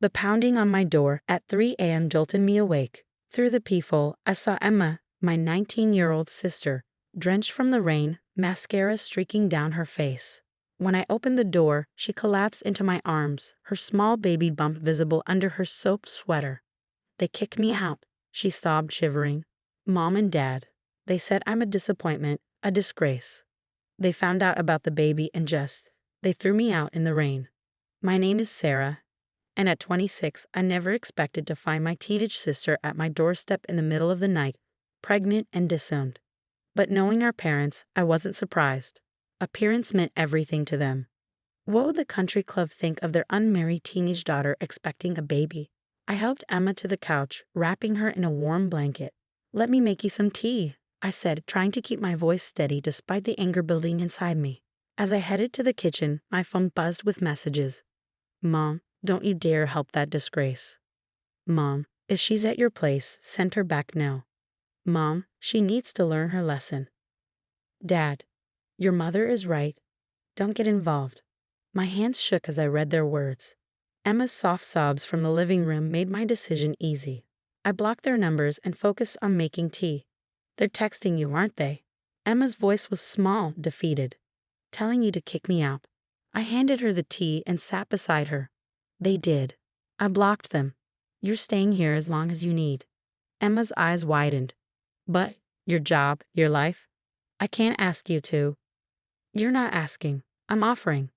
The pounding on my door at 3 a.m. jolted me awake. Through the peephole, I saw Emma, my 19-year-old sister, drenched from the rain, mascara streaking down her face. When I opened the door, she collapsed into my arms, her small baby bump visible under her soaked sweater. "They kicked me out," she sobbed, shivering. "Mom and Dad. They said I'm a disappointment, a disgrace. They found out about the baby and they threw me out in the rain. My name is Sarah, and at 26, I never expected to find my teenage sister at my doorstep in the middle of the night, pregnant and disowned. But knowing our parents, I wasn't surprised. Appearance meant everything to them. What would the country club think of their unmarried teenage daughter expecting a baby? I helped Emma to the couch, wrapping her in a warm blanket. "Let me make you some tea," I said, trying to keep my voice steady despite the anger building inside me. As I headed to the kitchen, my phone buzzed with messages. "Mom, don't you dare help that disgrace. Mom, if she's at your place, send her back now. Mom, she needs to learn her lesson. Dad, your mother is right. Don't get involved." My hands shook as I read their words. Emma's soft sobs from the living room made my decision easy. I blocked their numbers and focused on making tea. "They're texting you, aren't they?" Emma's voice was small, defeated. "Telling you to kick me out." I handed her the tea and sat beside her. "They did. I blocked them. You're staying here as long as you need." Emma's eyes widened. "But your job, your life? I can't ask you to." "You're not asking. I'm offering."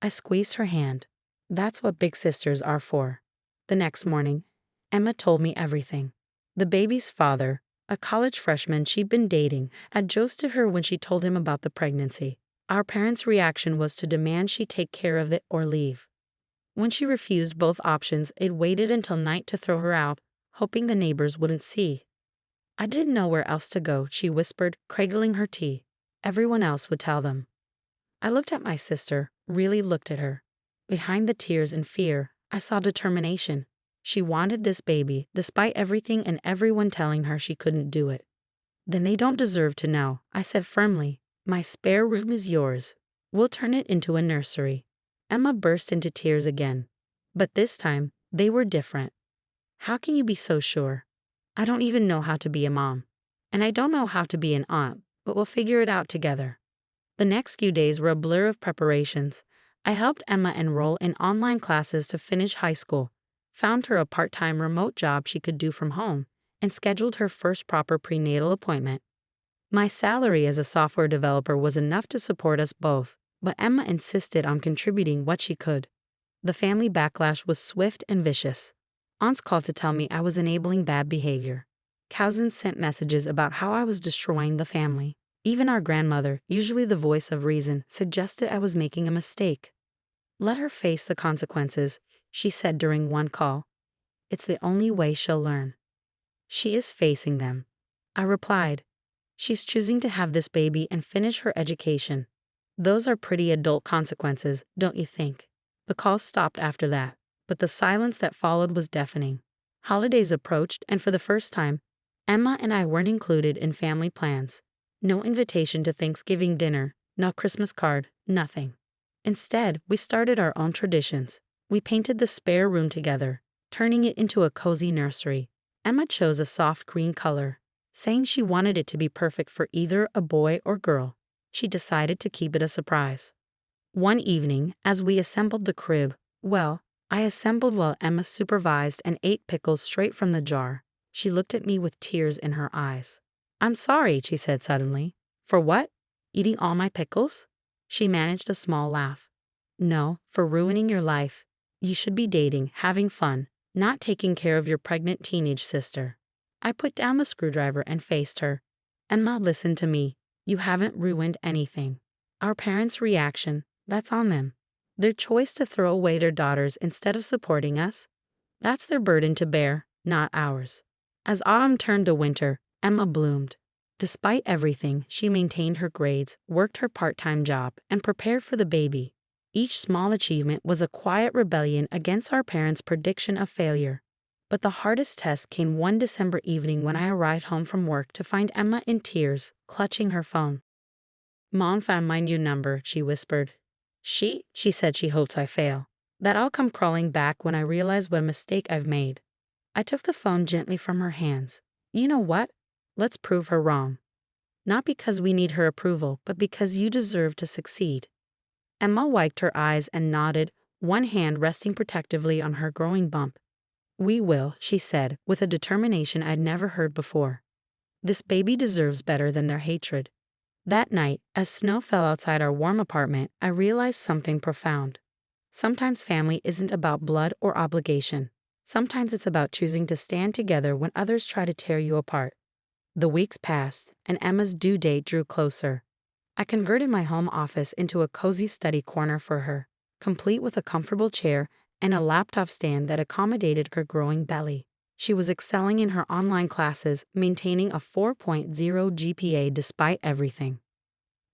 I squeezed her hand. That's what big sisters are for. The next morning, Emma told me everything. The baby's father, a college freshman she'd been dating, had ghosted her when she told him about the pregnancy. Our parents' reaction was to demand she take care of it or leave. When she refused both options, it waited until night to throw her out, hoping the neighbors wouldn't see. "I didn't know where else to go," she whispered, cradling her tea. "Everyone else would tell them." I looked at my sister, really looked at her. Behind the tears and fear, I saw determination. She wanted this baby, despite everything and everyone telling her she couldn't do it. "Then they don't deserve to know," I said firmly. "My spare room is yours. We'll turn it into a nursery." Emma burst into tears again. But this time, they were different. "How can you be so sure? I don't even know how to be a mom. And I don't know how to be an aunt, but we'll figure it out together." The next few days were a blur of preparations. I helped Emma enroll in online classes to finish high school, found her a part-time remote job she could do from home, and scheduled her first proper prenatal appointment. My salary as a software developer was enough to support us both, but Emma insisted on contributing what she could. The family backlash was swift and vicious. Aunts called to tell me I was enabling bad behavior. Cousins sent messages about how I was destroying the family. Even our grandmother, usually the voice of reason, suggested I was making a mistake. "Let her face the consequences," she said during one call. "It's the only way she'll learn." "She is facing them," I replied. "She's choosing to have this baby and finish her education. Those are pretty adult consequences, don't you think?" The call stopped after that, but the silence that followed was deafening. Holidays approached, and for the first time, Emma and I weren't included in family plans. No invitation to Thanksgiving dinner, no Christmas card, nothing. Instead, we started our own traditions. We painted the spare room together, turning it into a cozy nursery. Emma chose a soft green color, saying she wanted it to be perfect for either a boy or girl. She decided to keep it a surprise. One evening, as we assembled the crib, I assembled while Emma supervised and ate pickles straight from the jar. She looked at me with tears in her eyes. "I'm sorry," she said suddenly. "For what? Eating all my pickles?" She managed a small laugh. "No, for ruining your life. You should be dating, having fun, not taking care of your pregnant teenage sister." I put down the screwdriver and faced her. "Emma, listen to me. You haven't ruined anything. Our parents' reaction, that's on them. Their choice to throw away their daughters instead of supporting us, that's their burden to bear, not ours." As autumn turned to winter, Emma bloomed. Despite everything, she maintained her grades, worked her part-time job, and prepared for the baby. Each small achievement was a quiet rebellion against our parents' prediction of failure. But the hardest test came one December evening when I arrived home from work to find Emma in tears, clutching her phone. "Mom found my new number," she whispered. She said she hopes I fail. That I'll come crawling back when I realize what a mistake I've made. I took the phone gently from her hands. You know what? Let's prove her wrong. Not because we need her approval, but because you deserve to succeed. Emma wiped her eyes and nodded, one hand resting protectively on her growing bump. We will, she said, with a determination I'd never heard before. This baby deserves better than their hatred. That night, as snow fell outside our warm apartment, I realized something profound. Sometimes family isn't about blood or obligation. Sometimes it's about choosing to stand together when others try to tear you apart. The weeks passed, and Emma's due date drew closer. I converted my home office into a cozy study corner for her, complete with a comfortable chair and a laptop stand that accommodated her growing belly. She was excelling in her online classes, maintaining a 4.0 GPA despite everything.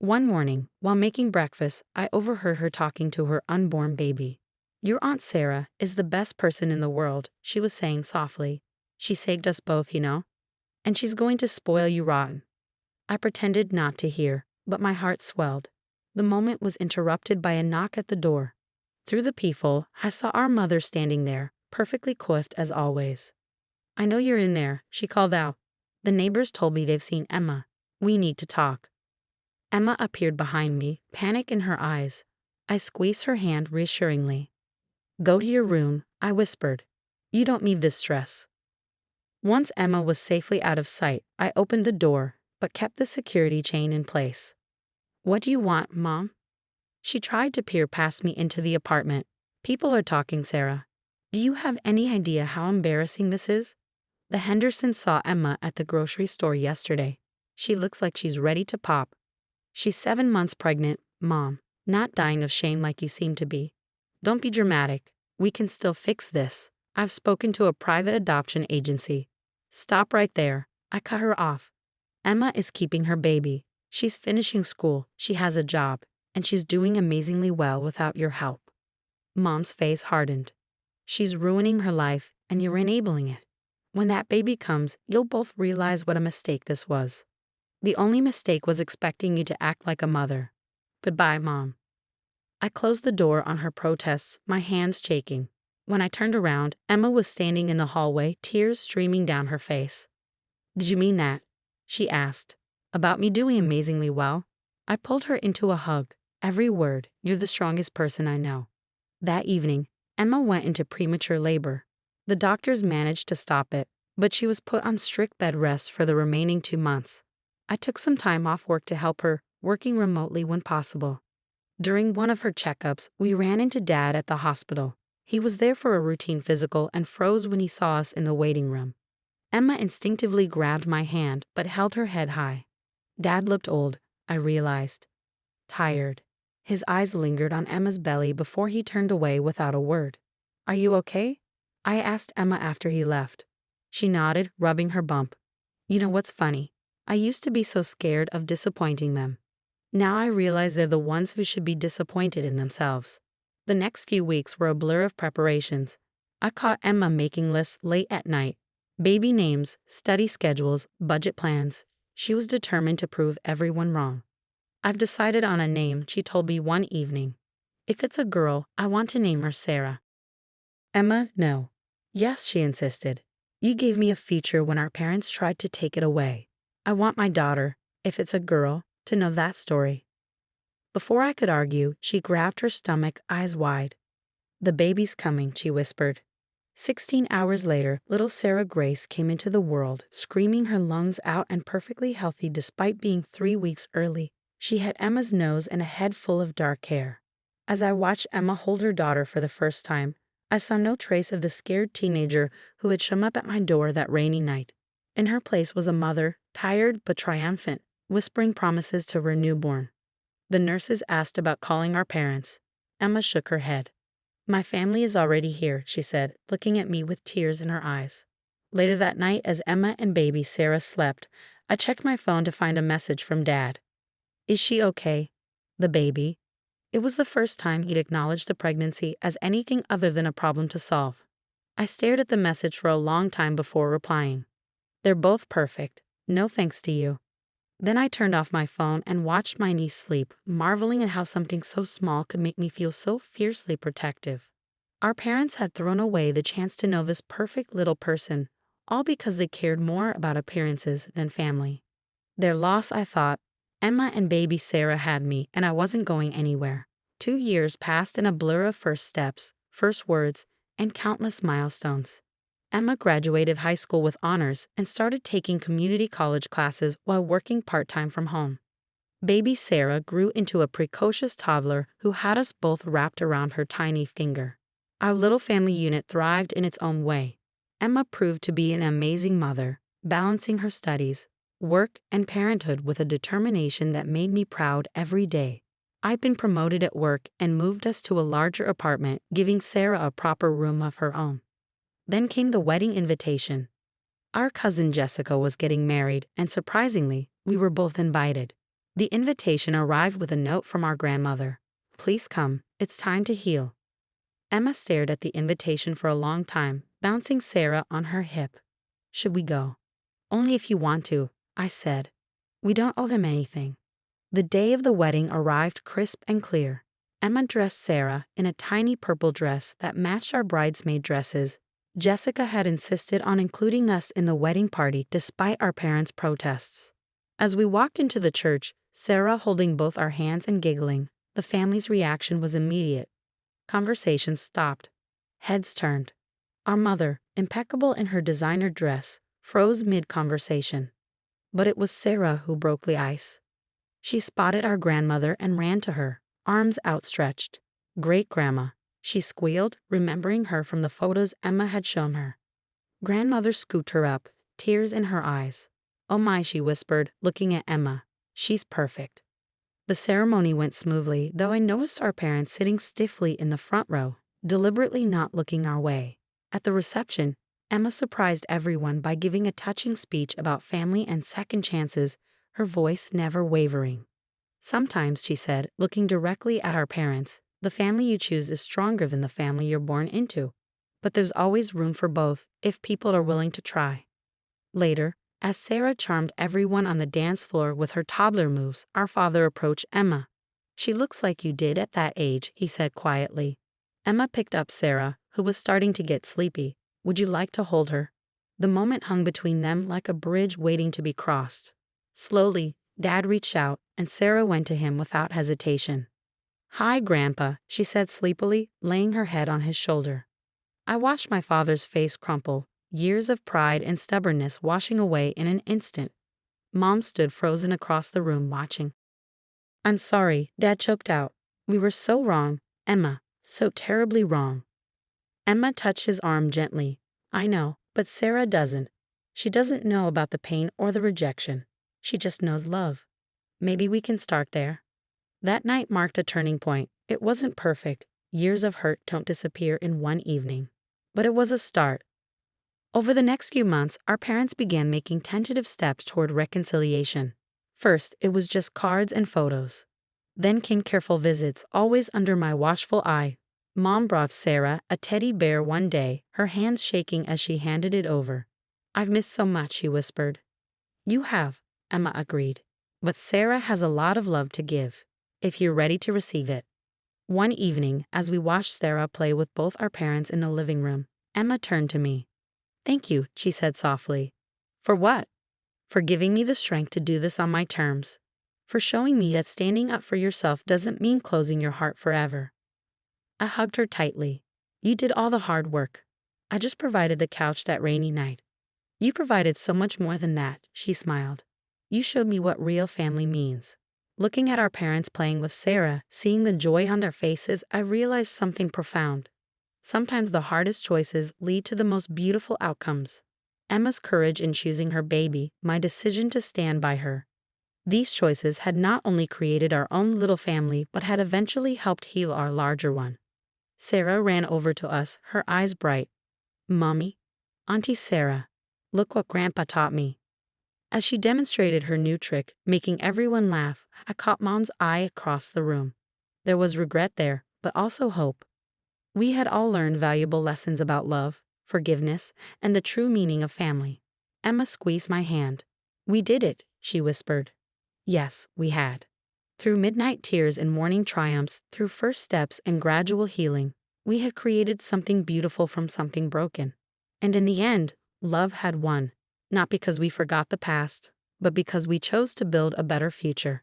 One morning, while making breakfast, I overheard her talking to her unborn baby. Your Aunt Sarah is the best person in the world, she was saying softly. She saved us both, you know. And she's going to spoil you rotten. I pretended not to hear, but my heart swelled. The moment was interrupted by a knock at the door. Through the peephole, I saw our mother standing there, perfectly coiffed as always. I know you're in there, she called out. The neighbors told me they've seen Emma. We need to talk. Emma appeared behind me, panic in her eyes. I squeezed her hand reassuringly. Go to your room, I whispered. You don't need this stress. Once Emma was safely out of sight, I opened the door, but kept the security chain in place. What do you want, Mom? She tried to peer past me into the apartment. People are talking, Sarah. Do you have any idea how embarrassing this is? The Hendersons saw Emma at the grocery store yesterday. She looks like she's ready to pop. She's 7 months pregnant, Mom, not dying of shame like you seem to be. Don't be dramatic. We can still fix this. I've spoken to a private adoption agency. Stop right there. I cut her off. Emma is keeping her baby. She's finishing school, she has a job, and she's doing amazingly well without your help. Mom's face hardened. She's ruining her life, and you're enabling it. When that baby comes, you'll both realize what a mistake this was. The only mistake was expecting you to act like a mother. Goodbye, Mom. I closed the door on her protests, my hands shaking. When I turned around, Emma was standing in the hallway, tears streaming down her face. Did you mean that? She asked. About me doing amazingly well? I pulled her into a hug. Every word, you're the strongest person I know. That evening, Emma went into premature labor. The doctors managed to stop it, but she was put on strict bed rest for the remaining 2 months. I took some time off work to help her, working remotely when possible. During one of her checkups, we ran into Dad at the hospital. He was there for a routine physical and froze when he saw us in the waiting room. Emma instinctively grabbed my hand but held her head high. Dad looked old, I realized. Tired. His eyes lingered on Emma's belly before he turned away without a word. Are you okay? I asked Emma after he left. She nodded, rubbing her bump. You know what's funny? I used to be so scared of disappointing them. Now I realize they're the ones who should be disappointed in themselves. The next few weeks were a blur of preparations. I caught Emma making lists late at night. Baby names, study schedules, budget plans. She was determined to prove everyone wrong. I've decided on a name, she told me one evening. If it's a girl, I want to name her Sarah. Emma, no. Yes, she insisted. You gave me a future when our parents tried to take it away. I want my daughter, if it's a girl, to know that story. Before I could argue, she grabbed her stomach, eyes wide. The baby's coming, she whispered. 16 hours later, little Sarah Grace came into the world, screaming her lungs out and perfectly healthy despite being 3 weeks early. She had Emma's nose and a head full of dark hair. As I watched Emma hold her daughter for the first time, I saw no trace of the scared teenager who had shown up at my door that rainy night. In her place was a mother, tired but triumphant, whispering promises to her newborn. The nurses asked about calling our parents. Emma shook her head. My family is already here, she said, looking at me with tears in her eyes. Later that night, as Emma and baby Sarah slept, I checked my phone to find a message from Dad. Is she okay? The baby. It was the first time he'd acknowledged the pregnancy as anything other than a problem to solve. I stared at the message for a long time before replying. They're both perfect. No thanks to you. Then I turned off my phone and watched my niece sleep, marveling at how something so small could make me feel so fiercely protective. Our parents had thrown away the chance to know this perfect little person, all because they cared more about appearances than family. Their loss, I thought. Emma and baby Sarah had me, and I wasn't going anywhere. 2 years passed in a blur of first steps, first words, and countless milestones. Emma graduated high school with honors and started taking community college classes while working part-time from home. Baby Sarah grew into a precocious toddler who had us both wrapped around her tiny finger. Our little family unit thrived in its own way. Emma proved to be an amazing mother, balancing her studies, work, and parenthood with a determination that made me proud every day. I'd been promoted at work and moved us to a larger apartment, giving Sarah a proper room of her own. Then came the wedding invitation. Our cousin Jessica was getting married, and surprisingly, we were both invited. The invitation arrived with a note from our grandmother. "Please come, it's time to heal." Emma stared at the invitation for a long time, bouncing Sarah on her hip. "Should we go?" "Only if you want to," I said. "We don't owe them anything." The day of the wedding arrived crisp and clear. Emma dressed Sarah in a tiny purple dress that matched our bridesmaid dresses. Jessica had insisted on including us in the wedding party despite our parents' protests. As we walked into the church, Sarah holding both our hands and giggling, the family's reaction was immediate. Conversations stopped. Heads turned. Our mother, impeccable in her designer dress, froze mid-conversation. But it was Sarah who broke the ice. She spotted our grandmother and ran to her, arms outstretched. "Great-grandma," she squealed, remembering her from the photos Emma had shown her. Grandmother scooped her up, tears in her eyes. "Oh my," she whispered, looking at Emma. "She's perfect." The ceremony went smoothly, though I noticed our parents sitting stiffly in the front row, deliberately not looking our way. At the reception, Emma surprised everyone by giving a touching speech about family and second chances, her voice never wavering. "Sometimes," she said, looking directly at our parents, "the family you choose is stronger than the family you're born into. But there's always room for both, if people are willing to try." Later, as Sarah charmed everyone on the dance floor with her toddler moves, our father approached Emma. "She looks like you did at that age," he said quietly. Emma picked up Sarah, who was starting to get sleepy. "Would you like to hold her?" The moment hung between them like a bridge waiting to be crossed. Slowly, Dad reached out, and Sarah went to him without hesitation. "Hi, Grandpa," she said sleepily, laying her head on his shoulder. I watched my father's face crumple, years of pride and stubbornness washing away in an instant. Mom stood frozen across the room watching. "I'm sorry," Dad choked out. "We were so wrong, Emma, so terribly wrong." Emma touched his arm gently. "I know, but Sarah doesn't. She doesn't know about the pain or the rejection. She just knows love. Maybe we can start there." That night marked a turning point. It wasn't perfect. Years of hurt don't disappear in one evening. But it was a start. Over the next few months, our parents began making tentative steps toward reconciliation. First, it was just cards and photos. Then came careful visits, always under my watchful eye. Mom brought Sarah a teddy bear one day, her hands shaking as she handed it over. "I've missed so much," she whispered. "You have," Emma agreed. "But Sarah has a lot of love to give, if you're ready to receive it." One evening, as we watched Sarah play with both our parents in the living room, Emma turned to me. "Thank you," she said softly. "For what?" "For giving me the strength to do this on my terms. For showing me that standing up for yourself doesn't mean closing your heart forever." I hugged her tightly. "You did all the hard work. I just provided the couch that rainy night." "You provided so much more than that," she smiled. "You showed me what real family means." Looking at our parents playing with Sarah, seeing the joy on their faces, I realized something profound. Sometimes the hardest choices lead to the most beautiful outcomes. Emma's courage in choosing her baby, my decision to stand by her. These choices had not only created our own little family, but had eventually helped heal our larger one. Sarah ran over to us, her eyes bright. "Mommy, Auntie Sarah, look what Grandpa taught me." As she demonstrated her new trick, making everyone laugh, I caught Mom's eye across the room. There was regret there, but also hope. We had all learned valuable lessons about love, forgiveness, and the true meaning of family. Emma squeezed my hand. "We did it," she whispered. Yes, we had. Through midnight tears and morning triumphs, through first steps and gradual healing, We had created something beautiful from something broken. And in the end, love had won, not because we forgot the past, but because we chose to build a better future.